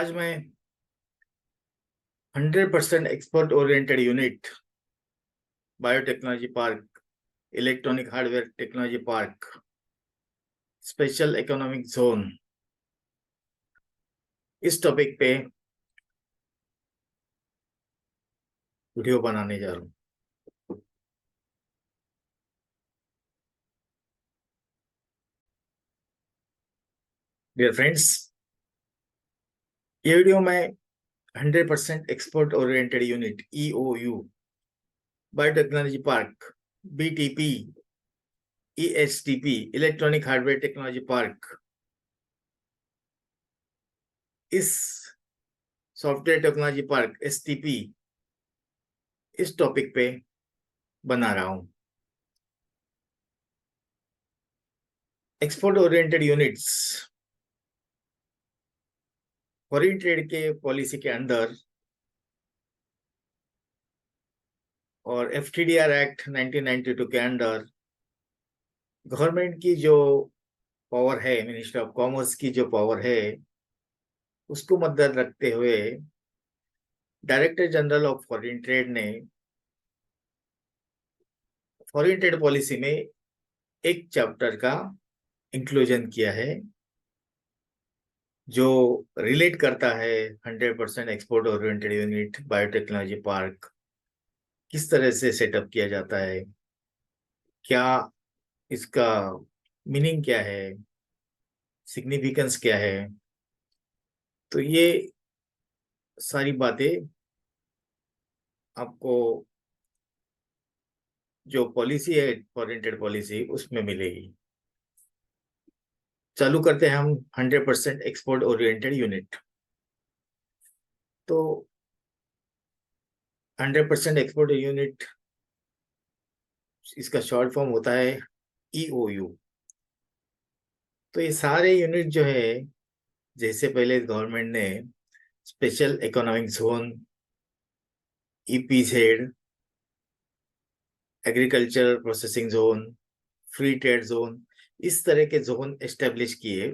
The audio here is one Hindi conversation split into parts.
आज मैं 100% export oriented unit, biotechnology park, electronic hardware technology park, special economic zone, इस टॉपिक पे वीडियो बनाने जा रहा हूँ। डियर फ्रेंड्स, ये वीडियो मैं 100% export oriented unit EOU, biotechnology park, BTP, EHTP, electronic hardware technology park, इस सॉफ्टवेयर टेक्नोलॉजी पार्क STP, इस टॉपिक पे बना रहा हूँ। Export oriented units foreign trade के पॉलिसी के अंदर और FTDR एक्ट 1992 के अंदर गवर्नमेंट की जो पावर है, मिनिस्टर ऑफ कॉमर्स की जो पावर है, उसको मद्देनजर रखते हुए director general of foreign trade ने फॉरेन ट्रेड पॉलिसी में एक चैप्टर का इंक्लूजन किया है जो रिलेट करता है 100% export oriented unit biotechnology park किस तरह से सेटअप किया जाता है, क्या इसका मीनिंग क्या है, सिग्निफिकेंस क्या है। तो ये सारी बातें आपको जो पॉलिसी है, फॉरेन ट्रेड पॉलिसी, उसमें मिलेगी। चालू करते हैं हम 100% एक्सपोर्ट ओरिएंटेड यूनिट। तो 100% एक्सपोर्ट यूनिट, इसका शॉर्ट फॉर्म होता है EOU। तो ये सारे यूनिट जो है, जैसे पहले गवर्नमेंट ने special economic zone, EPZ, agriculture processing zone, free trade zone, इस तरह के जोन एस्टेब्लिश किए।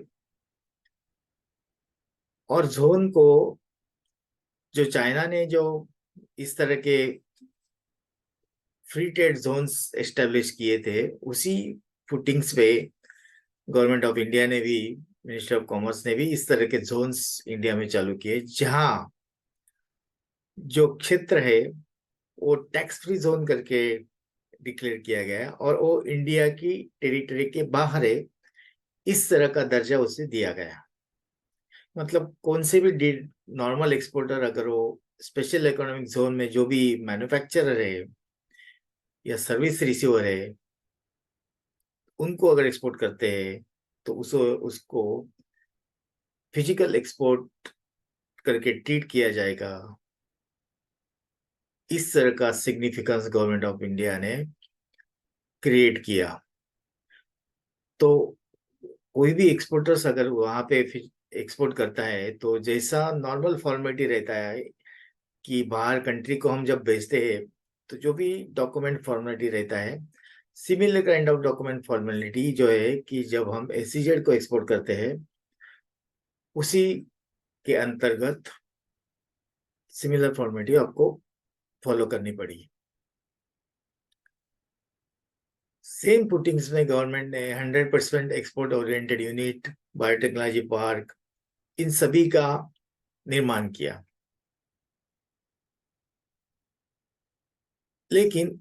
और जोन को जो चाइना ने जो इस तरह के फ्री ट्रेड जोन्स एस्टेब्लिश किए थे, उसी फुटिंग्स पे गवर्नमेंट ऑफ इंडिया ने भी, मिनिस्टर ऑफ कॉमर्स ने भी इस तरह के जोन्स इंडिया में चालू किए, जहां जो क्षेत्र है वो टैक्स फ्री जोन करके डिक्लेयर किया गया है और वो इंडिया की टेरिटरी के बाहर है, इस तरह का दर्जा उसे दिया गया। मतलब कौन से भी नॉर्मल एक्सपोर्टर अगर वो स्पेशल इकोनॉमिक जोन में जो भी मैन्युफैक्चरर है या सर्विस रिसीवर है, उनको अगर एक्सपोर्ट करते हैं तो उसको फिजिकल एक्सपोर्ट करके ट्रीट किया जाएगा। इस तरह का सिग्निफिकेंस गवर्नमेंट ऑफ इंडिया ने क्रिएट किया। तो कोई भी एक्सपोर्टर्स अगर वहां पे एक्सपोर्ट करता है तो जैसा नॉर्मल फॉर्मेलिटी रहता है कि बाहर कंट्री को हम जब भेजते हैं तो जो भी डॉक्यूमेंट फॉर्मेलिटी रहता है, similar kind of document formality जो है कि जब हम SEZ को एक्सपोर्ट करते हैं, उसी के अंतर्गत सिमिलर फॉर्मेलिटी आपको फॉलो करनी पड़ी। सेम पुटिंग्स में गवर्नमेंट ने 100% export oriented unit, biotechnology park, इन सभी का निर्माण किया। लेकिन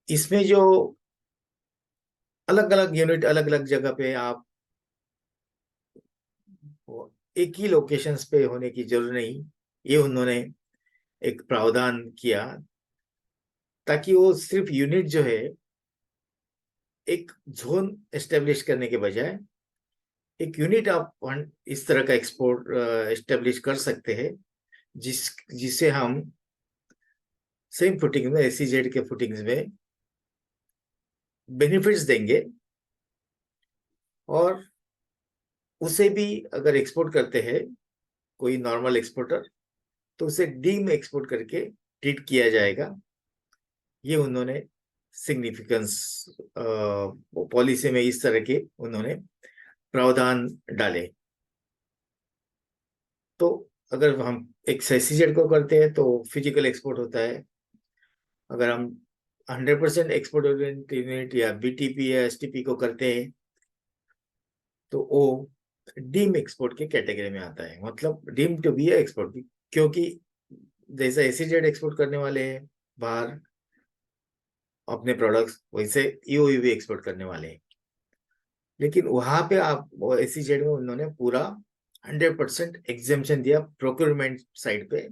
इसमें जो अलग अलग यूनिट अलग अलग जगह पे आप एक ही लोकेशंस पे होने की जरूरत नहीं, ये उन्होंने एक प्रावधान किया ताकि वो सिर्फ यूनिट जो है एक जोन एस्टेब्लिश करने के बजाय एक यूनिट आप इस तरह का एक्सपोर्ट एस्टेब्लिश कर सकते हैं, जिसे हम सेम फुटिंग में, SEZ के फुटिंग्स में बेनिफिट्स देंगे। और उसे भी अगर एक्सपोर्ट करते हैं कोई नॉर्मल एक्सपोर्टर, तो उसे डीम एक्सपोर्ट करके ट्रीट किया जाएगा। ये उन्होंने सिग्निफिकेंस पॉलिसी में इस तरह के उन्होंने प्रावधान डाले। तो अगर हम एक SEZ को करते हैं तो फिजिकल एक्सपोर्ट होता है। अगर हम 100% एक्सपोर्ट ओरिएंटेड यूनिट या BTP या STP को करते हैं तो वो डीम एक्सपोर्ट के कैटेगरी में आता है, मतलब डीम टू बी एक्सपोर्ट भी, क्योंकि जैसा SEZ एक्सपोर्ट करने वाले हैं बाहर अपने प्रोडक्ट्स, वैसे EOU भी एक्सपोर्ट करने वाले हैं। लेकिन वहां पे आप SEZ में उन्होंने पूरा 100% एग्जेम्पशन दिया प्रोक्योरमेंट साइड पे।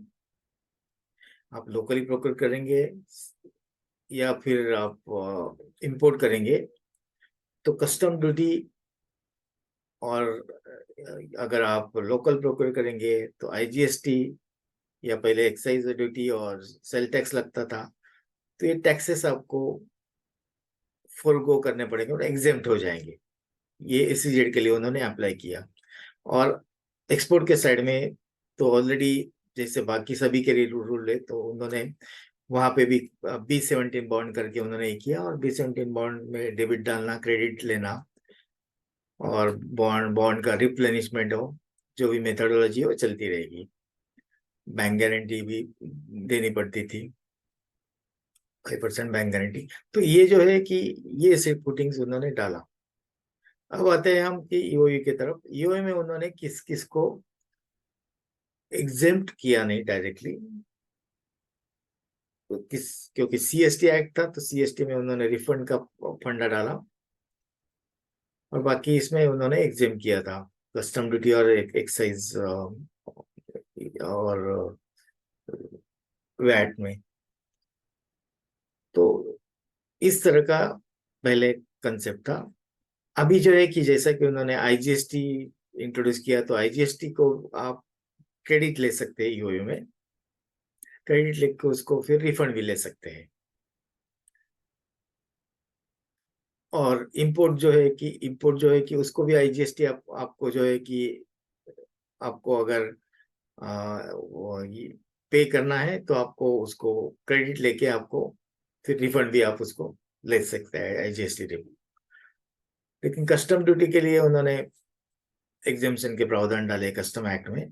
आप लोकली प्रोक्योर करेंगे या फिर आप इंपोर्ट करेंगे तो कस्टम ड्यूटी, और अगर आप लोकल प्रोक्योर करेंगे तो IGST, या पहले एक्साइज ड्यूटी और सेल टैक्स लगता था, तो ये टैक्सेस आपको फोरगो करने पड़ेंगे और एग्जेम्प्ट हो जाएंगे। ये SEZ के लिए उन्होंने अप्लाई किया। और एक्सपोर्ट के साइड में तो ऑलरेडी जैसे बाकी सभी के लिए रूल है, तो उन्होंने वहां पे भी B17 बॉन्ड करके उन्होंने ये किया, और B17 बॉन्ड में डेबिट डालना, क्रेडिट लेना, और बॉन्ड बॉन्ड का रिप्लेनिशमेंट हो, जो भी मेथोडोलॉजी है वो चलती रहेगी। बैंक गारंटी भी देनी पड़ती थी, 5% बैंक गारंटी। तो ये जो है कि ये सिर्फ पुटिंग्स उन्होंने डाला। अब आते हैं हम कि EOU की तरफ। EOU में उन्होंने किस किस को एग्जेम्प्ट किया नहीं डायरेक्टली, तो क्योंकि CST एक्ट था, तो CST में उन्होंने रिफंड का फंडा डाला, और बाकी इसमें उन्होंने एग्जेम्प्ट किया था कस्टम ड्यूटी और एक्साइज और वैट में। तो इस तरह का पहले कंसेप्ट था। अभी जो है कि जैसा कि उन्होंने IGST इंट्रोड्यूस किया, तो IGST को आप क्रेडिट ले सकते हैं EOU में, क्रेडिट लेके उसको फिर रिफंड भी ले सकते हैं। और इंपोर्ट जो है कि उसको भी IGST आपको जो है कि आपको अगर पे करना है तो आपको उसको क्रेडिट लेके आपको फिर रिफंड भी आप उसको ले सकते हैं IGST रिफंड। लेकिन कस्टम ड्यूटी के लिए उन्होंने एग्जेम्पशन के प्रावधान डाले कस्टम एक्ट में।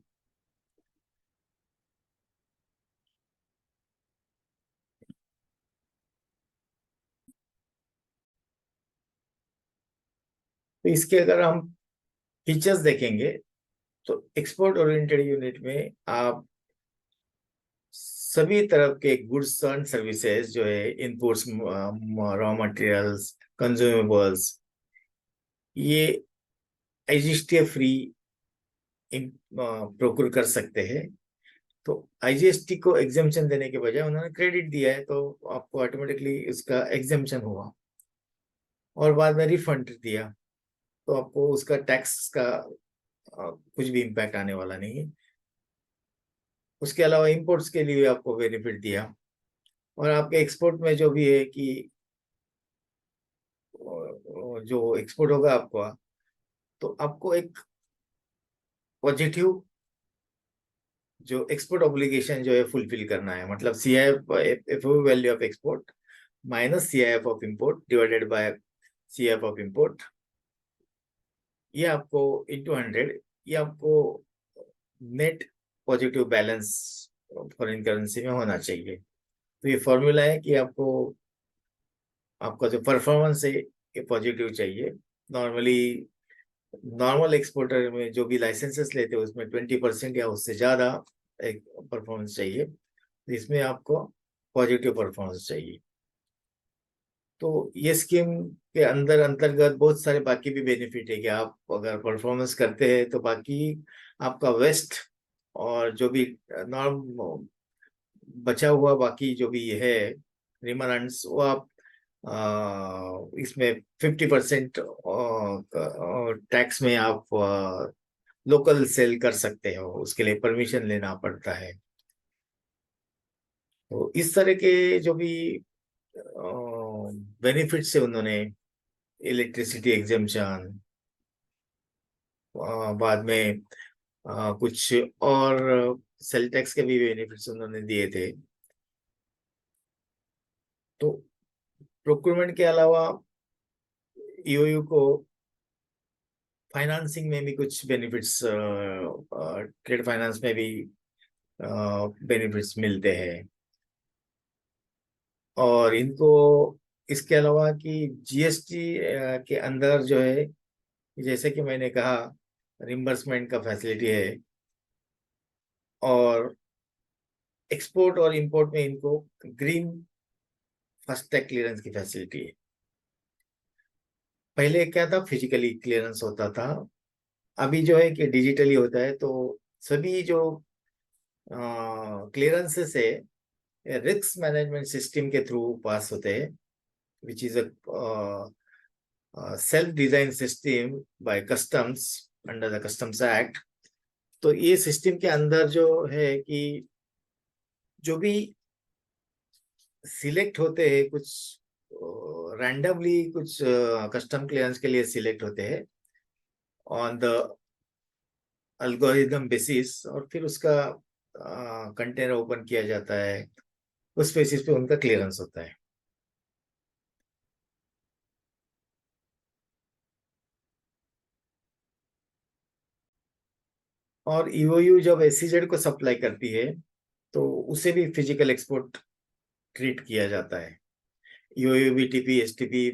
तो इसके अगर हम फीचर्स देखेंगे तो एक्सपोर्ट ओरिएंटेड यूनिट में आप सभी तरह के गुड्स एंड सर्विसेज जो है, इनपुट्स, रॉ मटेरियल्स, कंज्यूमेबल्स, ये IGST फ्री प्रोक्योर कर सकते हैं। तो IGST को एग्जेम्पशन देने के बजाय उन्होंने क्रेडिट दिया है, तो आपको ऑटोमेटिकली इसका एग्जेम्पशन हुआ, और बाद में रिफंड दिया, तो आपको उसका टैक्स का कुछ भी इम्पैक्ट आने वाला नहीं है। उसके अलावा इंपोर्ट्स के लिए आपको बेनिफिट दिया, और आपके एक्सपोर्ट में जो भी है कि जो एक्सपोर्ट होगा आपका, तो आपको एक पॉजिटिव जो एक्सपोर्ट ऑब्लिगेशन जो है फुलफिल करना है, मतलब CIF value of export minus CIF of import divided by CIF of import, ये आपको इंटू 100, ये आपको net positive balance foreign currency में होना चाहिए। तो ये फॉर्मूला है कि आपको आपका जो परफॉर्मेंस है ये पॉजिटिव चाहिए। नॉर्मली नॉर्मल एक्सपोर्टर में जो भी लाइसेंसेस लेते हैं उसमें 20% या उससे ज्यादा एक परफॉर्मेंस चाहिए, इसमें आपको पॉजिटिव परफॉर्मेंस चाहिए। तो ये स्कीम के अंदर अंतर्गत बहुत सारे बाकी भी बेनिफिट है कि आप अगर परफॉर्मेंस करते हैं तो बाकी आपका वेस्ट और जो भी नॉर्म बचा हुआ बाकी जो भी है रिमनेंट्स, वो आप इसमें 50% टैक्स में आप लोकल सेल कर सकते हो, उसके लिए परमिशन लेना पड़ता है। तो इस तरह के जो भी बेनिफिट्स से उन्होंने इलेक्ट्रिसिटी एग्जेम्पशन, बाद में कुछ और सेल टैक्स के भी बेनिफिट्स उन्होंने दिए थे। तो प्रोक्योरमेंट के अलावा EOU को फाइनेंसिंग में भी कुछ बेनिफिट्स, ट्रेड फाइनेंस में भी बेनिफिट्स मिलते हैं। और इनको इसके अलावा कि जीएसटी के अंदर जो है, जैसे कि मैंने कहा, रिम्बर्समेंट का फैसिलिटी है, और एक्सपोर्ट और इंपोर्ट में इनको ग्रीन फास्टैग क्लियरेंस की फैसिलिटी है। पहले क्या था, फिजिकली क्लियरेंस होता था, अभी जो है कि डिजिटली होता है। तो सभी जो क्लियरेंसेस है रिस्क मैनेजमेंट सिस्टम के थ्रू पास होते हैं, which is a self design system by customs under the customs act. तो ये सिस्टम के अंदर जो है कि जो भी सिलेक्ट होते हैं, कुछ रैंडमली कुछ कस्टम क्लियरेंस के लिए सिलेक्ट होते हैं ऑन द अल्गोरिदम बेसिस, और फिर उसका कंटेनर ओपन किया जाता है, उस बेसिस पे उनका क्लियरेंस होता है। और ईओयू जब एसईजेड को सप्लाई करती है तो उसे भी फिजिकल एक्सपोर्ट ट्रीट किया जाता है। ईओयू, बीटीपी, एसटीपी,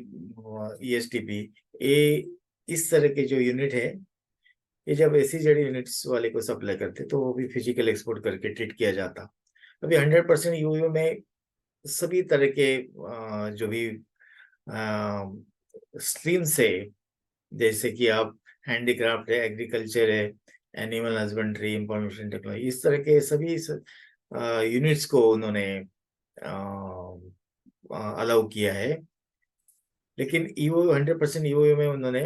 ईएसटीपी, ये इस तरह के जो यूनिट है, ये जब एसईजेड यूनिट्स वाले को सप्लाई करते तो वो भी फिजिकल एक्सपोर्ट करके ट्रीट किया जाता। अभी 100% ईओयू में सभी तरह के जो भी स्ट्रीम्स है, जैसे कि आप हैंडीक्राफ्ट है, एग्रीकल्चर है, एनिमल हस्बेंड्री, इंफॉर्मेशन टेक्नोलॉजी, इस तरह के सभी यूनिट्स को उन्होंने अलाउ किया है। लेकिन ईओ 100% ईओ में उन्होंने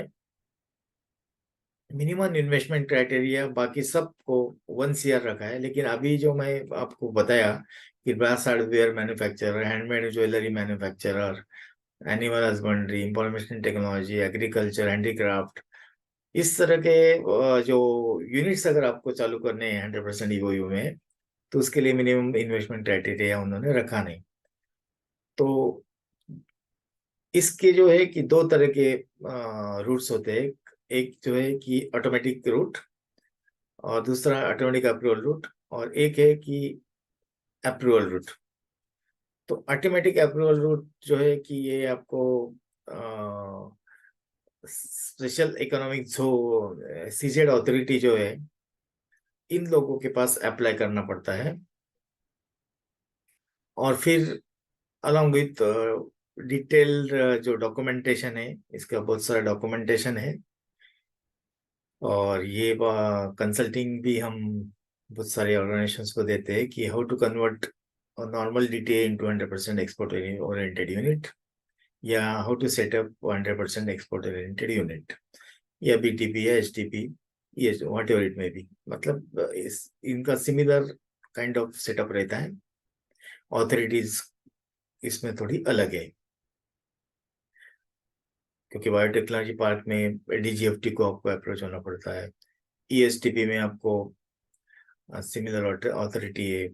मिनिमम इन्वेस्टमेंट क्राइटेरिया बाकी सबको 1 CR रखा है। लेकिन अभी जो मैं आपको बताया कि brass hardware manufacturer, handmade jewellery manufacturer, animal husbandry, information technology, agriculture, handicraft, इस तरह के जो यूनिट्स अगर आपको चालू करने हैं 100% ईओयू में, तो उसके लिए मिनिमम इन्वेस्टमेंट क्राइटेरिया उन्होंने रखा नहीं। तो इसके जो है कि दो तरह के रूट्स होते हैं, एक जो है कि ऑटोमेटिक रूट, और दूसरा ऑटोमेटिक अप्रूवल रूट, और एक है कि अप्रूवल रूट। तो ऑटोमेटिक अप्रूवल रूट जो है कि ये आपको स्पेशल इकोनॉमिक जो सीजेड अथॉरिटी जो है, इन लोगों के पास अप्लाई करना पड़ता है, और फिर अलॉन्ग विथ डिटेल्ड जो डॉक्यूमेंटेशन है, इसका बहुत सारा डॉक्यूमेंटेशन है। और ये कंसल्टिंग भी हम बहुत सारे ऑर्गेनाइजेशंस को देते हैं कि how to convert normal DTA into 100% export oriented unit, या how to set up 100% export oriented unit, या बीटीपी या एचटीपी, ये whatever it may be. मतलब इनका सिमिलर काइंड ऑफ सेटअप रहता है, ऑथोरिटीज इसमें थोड़ी अलग है, क्योंकि बायोटेक्नोलॉजी पार्क में डीजीएफटी को आपको अप्रोच होना पड़ता है, ईएसटीपी में आपको सिमिलर ऑथोरिटी है,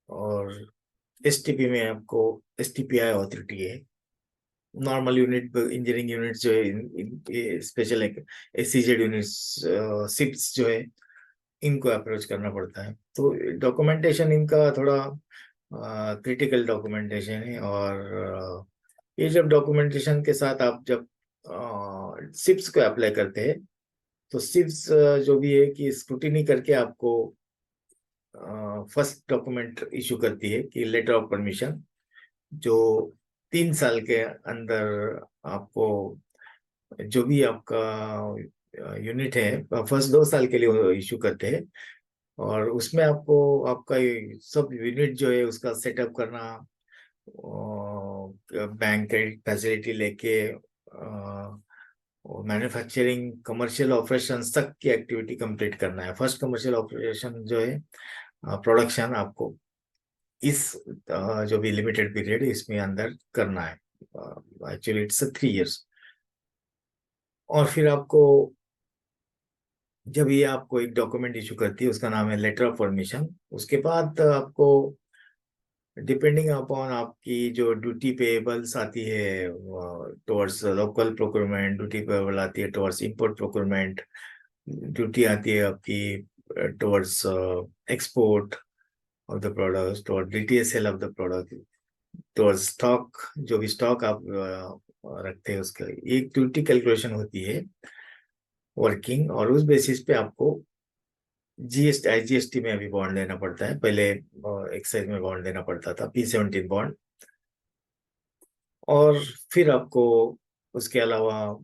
और एसटीपी में आपको एसटीपीआई ऑथोरिटी है। नॉर्मल यूनिट, इंजीनियरिंग यूनिट जो है, स्पेशल एससीजेड यूनिट्स, सिप्स जो है, इनको अप्रोच करना पड़ता है। तो डॉक्यूमेंटेशन इनका थोड़ा क्रिटिकल डॉक्यूमेंटेशन है। और ये जब डॉक्यूमेंटेशन के साथ आप जब सिप्स को अप्लाई करते हैं, तो सिप्स जो भी है कि स्क्रूटिनी करके आपको फर्स्ट डॉक्यूमेंट इशू करती है कि लेटर ऑफ परमिशन, जो 3 साल के अंदर आपको जो भी आपका यूनिट है फर्स्ट 2 साल के लिए इशू करते हैं। और उसमें आपको आपका ये सब यूनिट जो है उसका सेटअप करना, बैंक क्रेडिट फैसिलिटी लेके मैन्युफैक्चरिंग कमर्शियल ऑपरेशन तक की एक्टिविटी कंप्लीट करना है। फर्स्ट कमर्शियल ऑपरेशन जो है प्रोडक्शन आपको इस जो भी लिमिटेड पीरियड है इसमें अंदर करना है। Actually it's 3 years। और फिर आपको जब ये आपको एक डॉक्यूमेंट इशू करती है, उसका नाम है लेटर ऑफ परमिशन, उसके बाद आपको डिपेंडिंग अपॉन आपकी जो ड्यूटी पेबल्स आती है towards local procurement, duty payable आती है टुवर्ड्स इंपोर्ट प्रोक्योरमेंट, ड्यूटी आती है आपकी towards export of the product, towards DTSL of the product, towards stock, जो भी स्टॉक आप रखते हैं उसका एक ड्यूटी कैलकुलेशन होती है वर्किंग, और उस बेसिस पे आपको जीएसटी आईजीएसटी में अभी बॉन्ड लेना पड़ता है। पहले एक्साइज में बॉन्ड लेना पड़ता था, P17 बॉन्ड, और फिर आपको उसके अलावा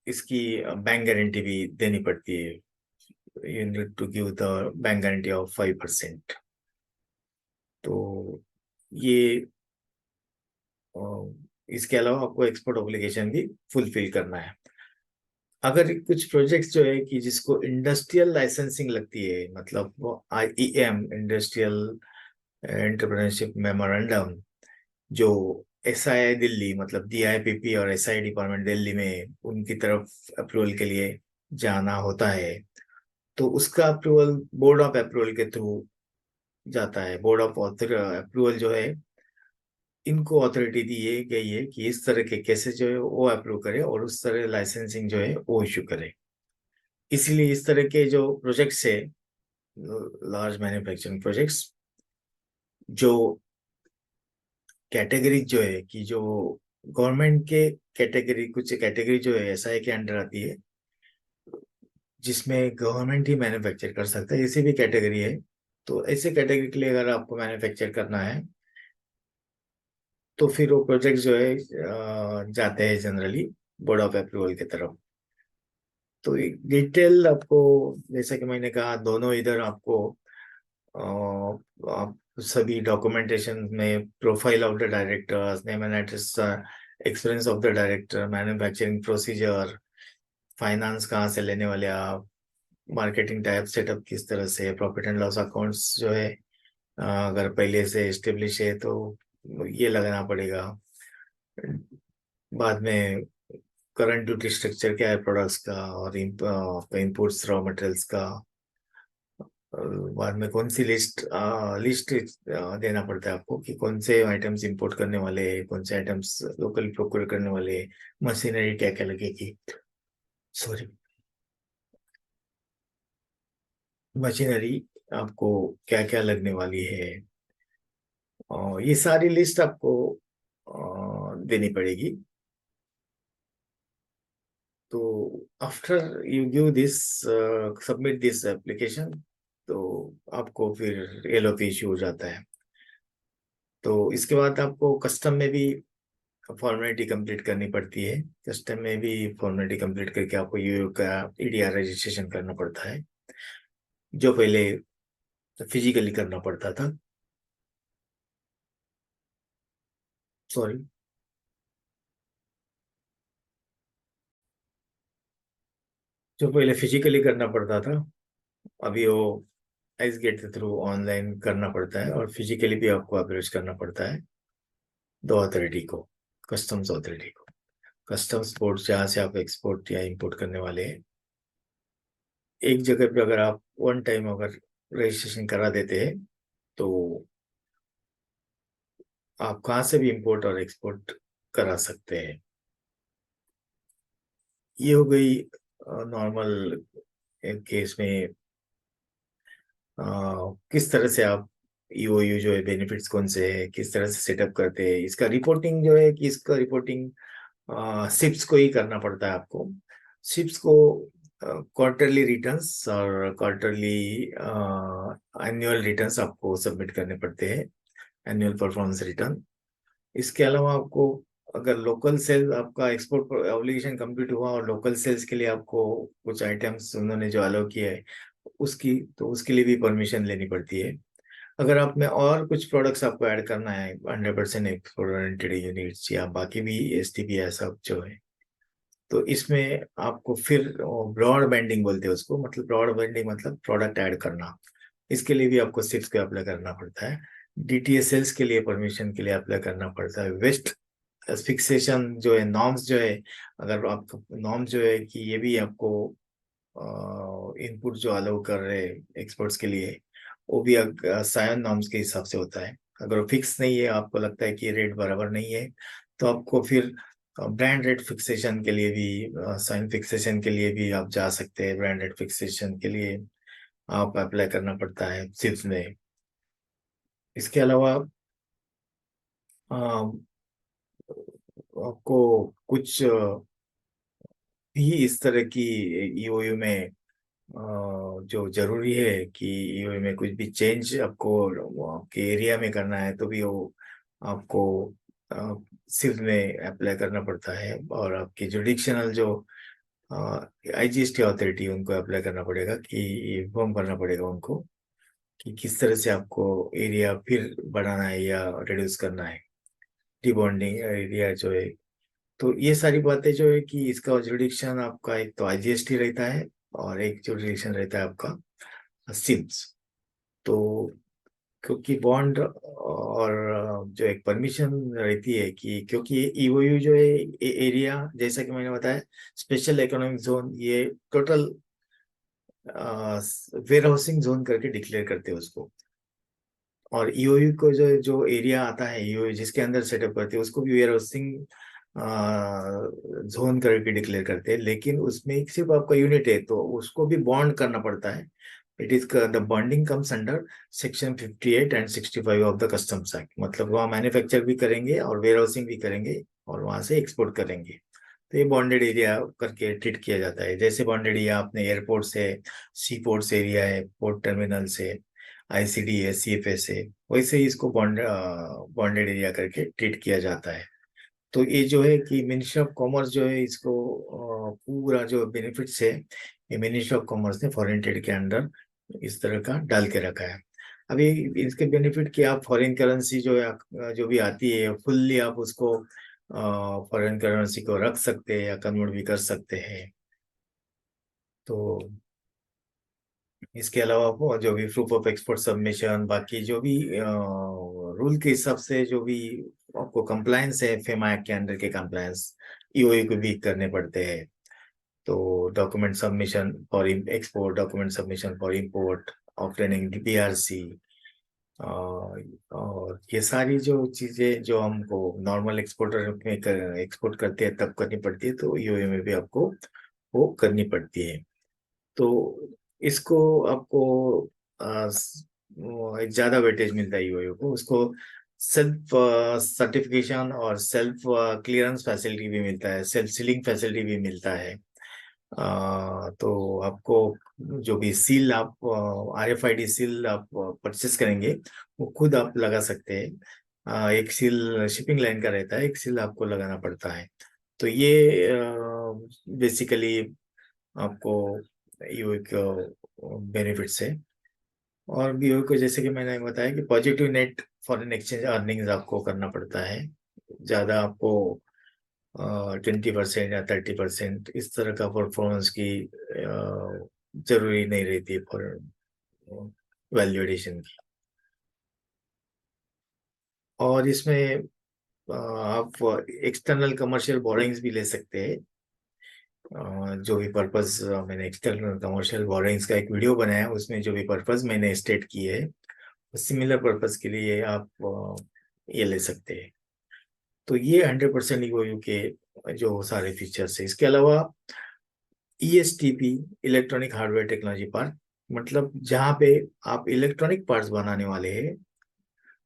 इसकी बैंक गारंटी भी देनी पड़ती है। You need to give the bank guarantee of 5%। तो ये इसके अलावा आपको एक्सपोर्ट ऑब्लिगेशन भी फुलफिल करना है। अगर कुछ प्रोजेक्ट्स जो है कि जिसको इंडस्ट्रियल लाइसेंसिंग लगती है, मतलब वो IEM, इंडस्ट्रियल एंटरप्रेन्योरशिप मेमोरेंडम, जो SII दिल्ली, मतलब DIPP और SI डिपार्टमेंट दिल्ली में उनकी तरफ अप्रूवल के लिए जाना होता है, तो उसका अप्रूवल बोर्ड ऑफ अप्रूवल के थ्रू जाता है। बोर्ड ऑफ ऑथर अप्रूवल जो है, इनको अथॉरिटी दी गई है कि इस तरह के केसेस जो है वो अप्रूव करे और उस तरह लाइसेंसिंग जो है वो इशू करे। इसीलिए इस तरह के जो प्रोजेक्ट्स है, लार्ज मैन्युफैक्चरिंग प्रोजेक्ट्स, जो कैटेगरी जो है कि जो गवर्नमेंट के कैटेगरी, कुछ कैटेगरी जो है SI के अंडर आती है, जिसमें गवर्नमेंट ही मैन्युफैक्चर कर सकता है, ऐसी भी कैटेगरी है। तो ऐसे कैटेगरी के लिए अगर आपको मैन्युफैक्चर करना है तो फिर वो प्रोजेक्ट जो है जाते हैं जनरली बोर्ड ऑफ अप्रूवल की तरफ। तो डिटेल आपको, जैसा कि मैंने कहा, दोनों इधर आपको आप सभी डॉक्यूमेंटेशन में profile of the directors, name and address, experience of the director, manufacturing procedure, finance कहाँ से लेने वाले आप, मार्केटिंग टाइप सेटअप किस तरह से, प्रॉफिट एंड लॉस अकाउंट्स जो है अगर पहले से एस्टेब्लिश है तो ये लगाना पड़ेगा। बाद में करंट ड्यूटी स्ट्रक्चर क्या है प्रोडक्ट्स का, और इनपुट्स रॉ मटेरियल्स का, बाद में कौन सी लिस्ट लिस्ट देना पड़ता है आपको कि कौन से आइटम्स इंपोर्ट करने वाले, कौन से आइटम्स लोकल प्रोक्योर करने वाले, मशीनरी क्या क्या लगेगी, सॉरी, मशीनरी आपको क्या क्या लगने वाली है, और ये सारी लिस्ट आपको देनी पड़ेगी। तो after you give this, submit this application, तो आपको फिर LOP इशू हो जाता है। तो इसके बाद आपको कस्टम में भी फॉर्मेलिटी कंप्लीट करनी पड़ती है। कस्टम में भी फॉर्मेलिटी कंप्लीट करके आपको UU का EDR रजिस्ट्रेशन करना पड़ता है, जो पहले फिजिकली करना पड़ता था। सॉरी, जो पहले फिजिकली करना पड़ता था, अभी वो आइस गेट के थ्रू ऑनलाइन करना पड़ता है, और फिजिकली भी आपको अप्रोच करना पड़ता है दो अथॉरिटी को, कस्टम्स अथॉरिटी को। कस्टम्स बोर्ड जहाँ से आप एक्सपोर्ट या इंपोर्ट करने वाले हैं, एक जगह पे अगर आप वन टाइम अगर रजिस्ट्रेशन करा देते हैं, तो आप कहाँ से भी इंपोर्ट और एक्सपोर्ट करा सकते हैं। ये हो गई नॉर्मल केस में किस तरह से आप EOU जो है बेनिफिट्स कौन से है, किस तरह से सेटअप करते हैं, इसका रिपोर्टिंग जो है कि इसका रिपोर्टिंग सिप्स को ही करना पड़ता है आपको। सिप्स को क्वार्टरली रिटर्न्स और क्वार्टरली एनुअल रिटर्न्स आपको सबमिट करने पड़ते हैं, एनुअल परफॉर्मेंस रिटर्न। इसके अलावा आपको अगर लोकल सेल आपका एक्सपोर्ट ऑब्लिगेशन कंप्लीट हुआ और लोकल सेल्स के लिए आपको कुछ आइटम्स उन्होंने जो अलाउ किया है उसकी, तो उसके लिए भी परमिशन लेनी पड़ती है। अगर आप में और कुछ प्रोडक्ट्स आपको ऐड करना है, 100% एक्सपोर्ट ओरिएंटेड यूनिट्स या बाकी भी STP ऐसा जो है, तो इसमें आपको फिर ब्रॉड बैंडिंग बोलते हैं उसको, मतलब ब्रॉड बैंडिंग मतलब प्रोडक्ट ऐड करना। इसके लिए भी आपको सिप्स पे अप्लाई करना पड़ता है। DTSLs के लिए परमिशन के लिए अप्लाई करना पड़ता है। वेस्ट फिक्सेशन जो है, नॉर्म्स जो है, अगर आपका नॉर्म जो है कि ये भी आपको इनपुट जो अलाउ कर रहे हैं एक्सपोर्ट्स के लिए, वो भी सायन नॉर्म्स के हिसाब से होता है। अगर वो फिक्स नहीं है, आपको लगता है कि रेट बराबर नहीं है, तो आपको फिर ब्रांड रेट फिक्सेशन के लिए भी, साइन फिक्सेशन के लिए भी आप जा सकते हैं। ब्रांड रेट फिक्सेशन के लिए आप अप्लाई करना पड़ता है सिप्स में। इसके अलावा आपको कुछ भी इस तरह की ईओयू में जो जरूरी है कि ईओयू में कुछ भी चेंज आपको आपके एरिया में करना है, तो भी वो आपको सिर्फ में अप्लाई करना पड़ता है। और आपकी जुडिक्शनल जो आईजीएसटी अथॉरिटी, उनको अप्लाई करना पड़ेगा, कि इन्फॉर्म करना पड़ेगा उनको कि किस तरह से आपको एरिया फिर बढ़ाना है या रिड्यूस करना है, डिबॉन्डिंग एरिया जो है। तो ये सारी बातें जो है कि इसका जुडिक्शन आपका एक तो आईजीएसटी रहता है, और एक जुडिक्शन रहता है आपका सिम्स। तो क्योंकि बॉन्ड और जो एक परमिशन रहती है कि क्योंकि ईओयू जो है एरिया, जैसा कि मैंने बताया, स्पेशल इकोनॉमिक जोन, ये टोटल वेयर हाउसिंग जोन करके डिक्लेयर करते हैं उसको। और ईओयू को जो जो एरिया आता है ईओयू जिसके अंदर सेटअप करते हैं, उसको भी वेयर हाउसिंग जोन करके डिक्लेयर करते हैं। लेकिन उसमें सिर्फ आपका यूनिट है, तो उसको भी बॉन्ड करना पड़ता है। It is the bonding comes under section 58 and 65 of the customs act. मतलब वहाँ मैन्युफैक्चर भी करेंगे और वेयर हाउसिंग भी करेंगे और वहां से एक्सपोर्ट करेंगे। तो ये बॉन्डेड एरिया करके ट्रीट किया जाता है। जैसे बॉन्डेड एरिया आपने एयरपोर्ट से, सी पोर्ट्स एरिया है, पोर्ट टर्मिनल से, आईसीडी है, सीएफएस है, वैसे ही इसको बॉन्डेड एरिया करके ट्रीट किया जाता है। तो ये जो है कि मिनिस्ट्री ऑफ कॉमर्स जो है इसको पूरा जो बेनिफिट्स है, ये मिनिस्ट्री ऑफ कॉमर्स ने फॉरेन ट्रेड के अंडर इस तरह का डाल के रखा है। अभी इसके बेनिफिट कि आप फॉरेन करेंसी जो है जो भी आती है, फुल्ली आप उसको फॉरेन करेंसी को रख सकते हैं या कन्वर्ट भी कर सकते हैं। तो इसके अलावा वो जो भी प्रूफ ऑफ एक्सपोर्ट सबमिशन, बाकी जो भी रूल के हिसाब से जो भी आपको कंप्लायंस है, फेमा एक्ट के अंडर के कंप्लायंस ईओयू को भी करने पड़ते हैं। तो document submission for export, document submission for import, obtaining BRC, और ये सारी जो चीजें जो हमको नॉर्मल एक्सपोर्टर में एक्सपोर्ट करते हैं तब करनी पड़ती है, तो ईओयू में भी आपको वो करनी पड़ती है। तो इसको आपको एक ज्यादा वेटेज मिलता है ईओयू को। उसको सेल्फ सर्टिफिकेशन और सेल्फ क्लियरेंस फैसिलिटी भी मिलता है, सेल्फ सीलिंग फैसिलिटी भी मिलता है। तो आपको जो भी सील आप आरएफआईडी सील आप परचेस करेंगे, वो खुद आप लगा सकते हैं। एक सील शिपिंग लाइन का रहता है, एक सील आपको लगाना पड़ता है। तो ये बेसिकली आपको ईओ को बेनिफिट्स है। और बीओ को जैसे कि मैंने बताया कि positive net foreign exchange earnings आपको करना पड़ता है। ज़्यादा आपको 20% या 30% इस तरह का परफॉर्मेंस की जरूरी नहीं रहती है फॉर वैल्यूएशन की। और इसमें आप एक्सटर्नल कमर्शियल बोरोइंग्स भी ले सकते हैं। जो भी पर्पस मैंने एक्सटर्नल कमर्शियल बोरोइंग्स का एक वीडियो बनाया है, उसमें जो भी पर्पस मैंने स्टेट किए है, सिमिलर पर्पस के लिए आप ये ले सकते हैं। तो ये 100% ईओयू के जो सारे फीचर्स है। इसके अलावा ईएसटीपी, इलेक्ट्रॉनिक हार्डवेयर टेक्नोलॉजी पार्क, मतलब जहाँ पे आप इलेक्ट्रॉनिक पार्ट्स बनाने वाले हैं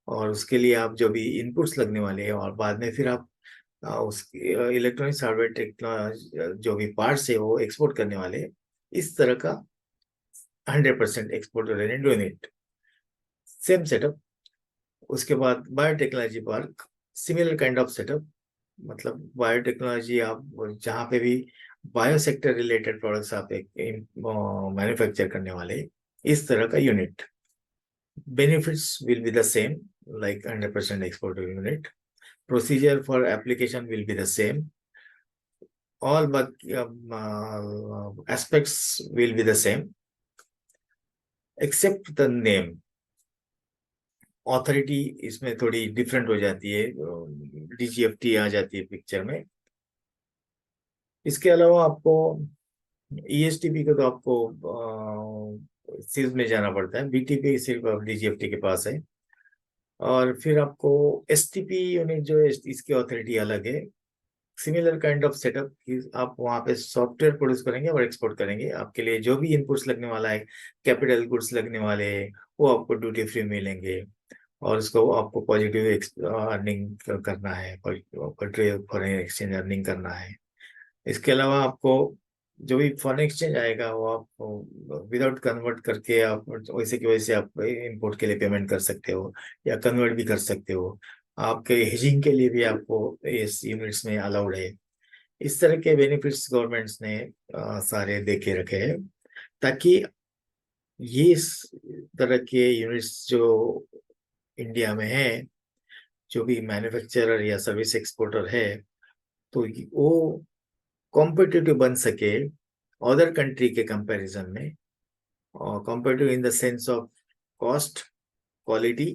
और उसके लिए आप जो भी इनपुट्स लगने वाले हैं, और बाद में फिर आप उस इलेक्ट्रॉनिक हार्डवेयर टेक्नोलॉजी जो भी पार्ट्स है वो एक्सपोर्ट करने वाले हैं, इस तरह का 100% export oriented unit, same setup. उसके बाद biotechnology park, similar kind of setup. मतलब बायोटेक्नोलॉजी आप जहाँ पे भी बायो सेक्टर रिलेटेड प्रोडक्ट्स आप एक मैन्युफैक्चर करने वाले, इस तरह का unit. Benefits will be the same, like 100% export unit. Procedure for application will be the same. All but aspects will be the same except the name. Authority इसमें थोड़ी डिफरेंट हो जाती है, डीजीएफटी आ जाती है पिक्चर में। इसके अलावा आपको ईएसटीपी का तो आपको सीज में जाना पड़ता है, बीटीपी सिर्फ अब डीजीएफटी के पास है। और फिर आपको एसटीपी यूनिट जो है इसकी अथॉरिटी अलग है। सिमिलर काइंड ऑफ सेटअप कि आप वहाँ पे सॉफ्टवेयर प्रोड्यूस करेंगे और एक्सपोर्ट करेंगे, आपके लिए जो भी इनपुट्स लगने वाला है, कैपिटल गुड्स लगने वाले हैं, वो आपको ड्यूटी फ्री मिलेंगे। और उसको आपको पॉजिटिव अर्निंग करना है, ट्रेड फॉरेन एक्सचेंज अर्निंग करना है। इसके अलावा आपको जो भी फॉरेन एक्सचेंज आएगा वो आप विदाउट कन्वर्ट करके आप वैसे की वैसे आप इंपोर्ट के लिए पेमेंट कर सकते हो या कन्वर्ट भी कर सकते हो। आपके हेजिंग के लिए भी आपको इस यूनिट्स में अलाउड है। इस तरह के बेनिफिट्स गवर्नमेंट्स ने सारे दे के रखे हैं, ताकि ये इस तरह के यूनिट्स जो इंडिया में है, जो भी मैन्युफैक्चरर या सर्विस एक्सपोर्टर है, तो वो कॉम्पिटिटिव बन सके अदर कंट्री के कंपैरिजन में। और competitive in the sense of cost, quality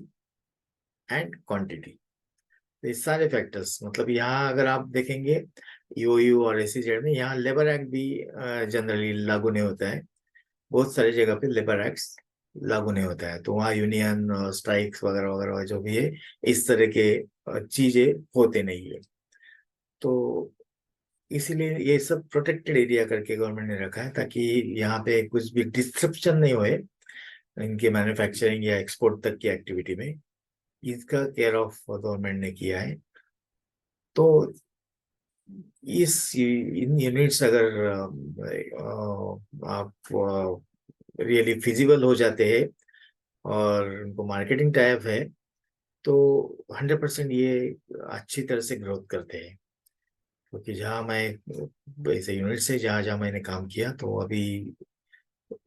and quantity. ये सारे फैक्टर्स, मतलब यहाँ अगर आप देखेंगे ईओयू और एसईजेड में, यहाँ लेबर एक्ट भी जनरली लागू नहीं होता है। बहुत सारी जगह पे लेबर एक्ट्स लागू नहीं होता है, तो वहाँ यूनियन स्ट्राइक्स वगैरह वगैरह जो भी है, इस तरह के चीजें होते नहीं है। तो इसीलिए ये सब प्रोटेक्टेड एरिया करके गवर्नमेंट ने रखा है, ताकि यहाँ पे कुछ भी डिस्ट्रप्शन नहीं होए इनके मैन्युफैक्चरिंग या एक्सपोर्ट तक की एक्टिविटी में। इसका केयर ऑफ गवर्नमेंट ने किया है। तो इस इन यूनिट्स अगर आप रियली फिजिबल हो जाते हैं और उनको मार्केटिंग टाइप है, तो 100% ये अच्छी तरह से ग्रोथ करते हैं। क्योंकि जहाँ मैं ऐसे यूनिट से जहाँ जहाँ मैंने काम किया, तो अभी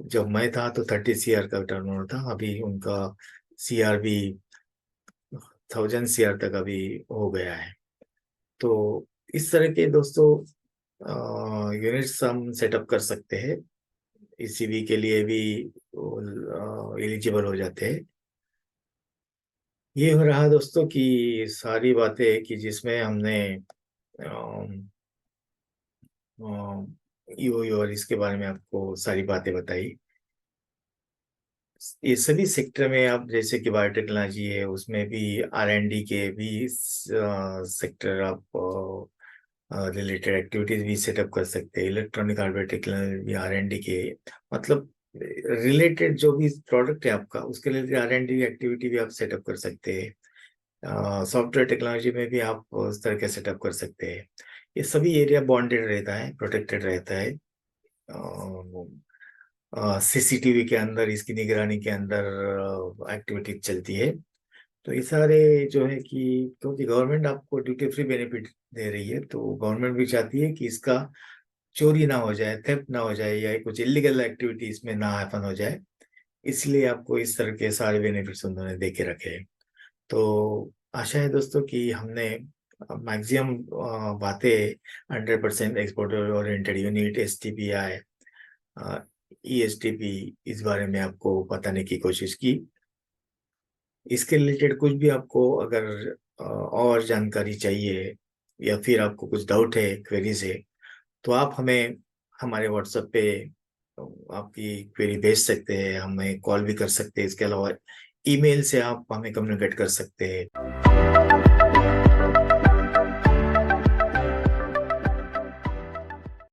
जब मैं था तो 30 CR का टर्नओवर था, अभी उनका CR भी 1000 CR तक अभी हो गया है। तो इस तरह के दोस्तों यूनिट्स हम सेटअप कर सकते हैं, ईसीबी के लिए भी एलिजिबल हो जाते हैं। ये हो रहा दोस्तों की सारी बातें कि जिसमें हमने ईओयू और इसके बारे में आपको सारी बातें बताई। ये सभी सेक्टर में आप जैसे कि बायोटेक्नोलॉजी है, उसमें भी R&D के भी सेक्टर आप रिलेटेड एक्टिविटीज भी सेटअप कर सकते हैं। इलेक्ट्रॉनिक हार्डवेयर टेक्नोलॉजी R&D के मतलब रिलेटेड जो भी प्रोडक्ट है आपका, उसके लिए R&D एक्टिविटी भी आप सेटअप कर सकते हैं। सॉफ्टवेयर टेक्नोलॉजी में भी आप उस तरह के सेटअप कर सकते हैं। ये सभी एरिया बॉन्डेड रहता है, प्रोटेक्टेड रहता है। सीसीटीवी के अंदर, इसकी निगरानी के अंदर एक्टिविटी चलती है। तो ये सारे जो है कि क्योंकि गवर्नमेंट आपको ड्यूटी फ्री बेनिफिट दे रही है, तो गवर्नमेंट भी चाहती है कि इसका चोरी ना हो जाए, थेफ्ट ना हो जाए, या कुछ इलीगल एक्टिविटी इसमें ना हैपन हो जाए। इसलिए आपको इस तरह के सारे बेनिफिट्स उन्होंने दे के रखे हैं। तो आशा है दोस्तों कि हमने मैक्सिमम बातें 100% exporter oriented unit, STPI, ESTP, इस बारे में आपको बताने की कोशिश की। इसके रिलेटेड कुछ भी आपको अगर और जानकारी चाहिए या फिर आपको कुछ डाउट है, क्वेरीज है, तो आप हमें हमारे व्हाट्सएप पे आपकी क्वेरी भेज सकते हैं, हमें कॉल भी कर सकते हैं। इसके अलावा ईमेल से आप हमें कम्युनिकेट कर सकते हैं।